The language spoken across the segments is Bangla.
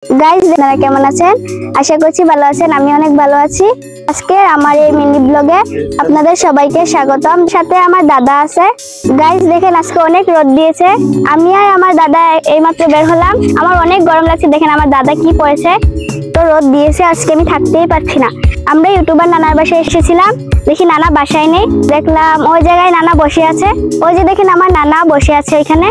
গাইস, আপনারা কেমন আছেন? আশা করছি ভালো আছেন। আমি অনেক ভালো আছি। আজকে আমার এই মিনি ব্লগে আপনাদের সবাইকে স্বাগতম। সাথে আমার দাদা আছে। গাইস দেখেন, আজকে অনেক রোদ দিয়েছে। আমি আর আমার দাদা এইমাত্র বের হলাম। আমার অনেক গরম লাগছে। দেখেন আমার দাদা কি পরেছে। তো রোদ দিয়েছে, আজকে আমি থাকতেই পারছি না। আমরা ইউটিউবার নানার বাসায় এসেছিলাম। দেখি নানা বাসায় নেই। দেখলাম ওই জায়গায় নানা বসে আছে। ওই যে দেখেন আমার নানা বসে আছে এখানে।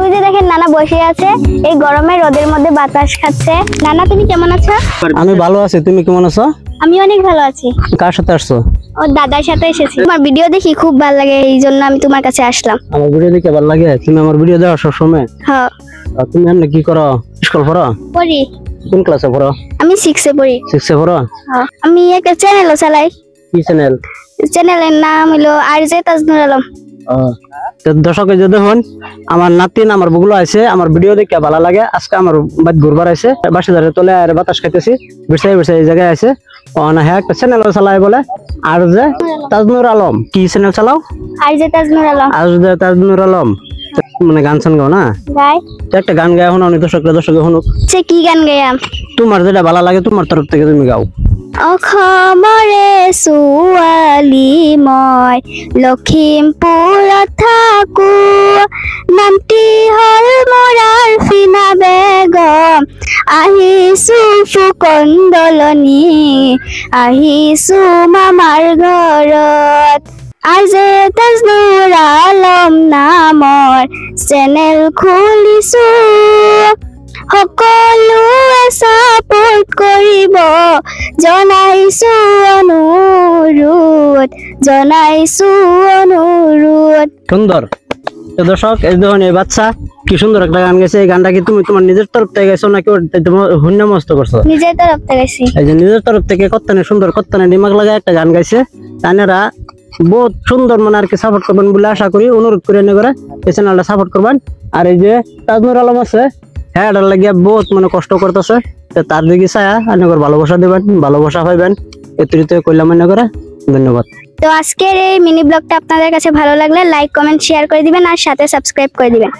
ওই যে দেখেন নানা বসে আছে এই গরমে রোদের মধ্যে বাতাস খাচ্ছে। নানা, তুমি কেমন আছো? আমি ভালো আছি, তুমি কেমন আছো? আমি অনেক ভালো আছি। কার সাথে আসছো? ও দাদার সাথে এসেছি। তোমার ভিডিও দেখি খুব ভালো লাগে, এই জন্য আমি তোমার কাছে আসলাম। আমার ভিডিও দেখে ভালো লাগে? তুমি আমার ভিডিও দেখো সব সময়? হ্যাঁ। তুমি এমনি কি করো? স্কুল পড়ো? পড়ি। কোন ক্লাসে পড়ো? আমি 6 এ পড়ি। 6 এ পড়ো? হ্যাঁ। আমি একটা চ্যানেলও চালাই। কি চ্যানেল? চ্যানেলের নাম হলো আরজে তাজনুর আলম। তো দর্শকে যদি হন, আমার নাতিন আমার বগুলো আছে, আমার ভিডিও দেখে ভালো লাগে। আজকে আমার বাদ ঘুরবার আছে, বাসে ধরে তোলে আর বাতাস খাইতেছি, বিছাই বিছাই এই জায়গায় আছে। হ্যাঁ, একটা চ্যানেল চালাই বলে আরজে তাজনুর আলম। কি চ্যানেল চালাও? আরজে তাজনুর আলম। আরজে তাজনুর আলম। মানে গান শান গাও না? গাই। তো একটা গান গায় শোনাও, দর্শকে শুনুক। সে কি গান গায়াম? তোমার যেটা ভালো লাগে তোমার তরফ থেকে তুমি গাও। অসমৰে ছোৱালী মই লখিমপুৰত থাকো, নামটি হল মোৰ আৰফিনা বেগম, আহিছো ফুকন্দলনি, আহিছো মামাৰ ঘৰত। আৰজে তাজনুৰ আলম নামৰ চেনেল খুলিছো, সকলোৱে সাপোর্ট কৰিব, জনাইছো অনুৰোধ, জনাইছো অনুৰোধ। সুন্দর। তো দর্শক, এই দেখুন এই বাচ্চা কি সুন্দর একটা গান গেছে। এই গানটা কি তুমি তোমার নিজের তরফ থেকে গাইছো নাকি হন্য মস্ত করছো? নিজের তরফ থেকে গাইছি। এই যে নিজের তরফ থেকে কত্তানে সুন্দর, কত্তানে দিমাগ লাগায় একটা গান গাইছে। তানেরা বহুত সুন্দর মানে আর কি সাপোর্ট করবেন বলে আশা করি, অনুরোধ করে এনে করে এই চ্যানেলটা সাপোর্ট করবেন। আর এই যে তাজনুর আলম আছে, হ্যাঁ, এটার লাগিয়ে বহুত মানে কষ্ট করতেছে। তার দিকে ছায়া এনে করে ভালোবাসা দেবেন, ভালোবাসা পাইবেন। এতটুকু কইলাম এনে করে। ধন্যবাদ। তো আজকের এই মিনি ব্লগটা আপনাদের কাছে ভালো লাগলে লাইক, কমেন্ট, শেয়ার করে দিবেন আর সাথে সাবস্ক্রাইব করে দিবেন।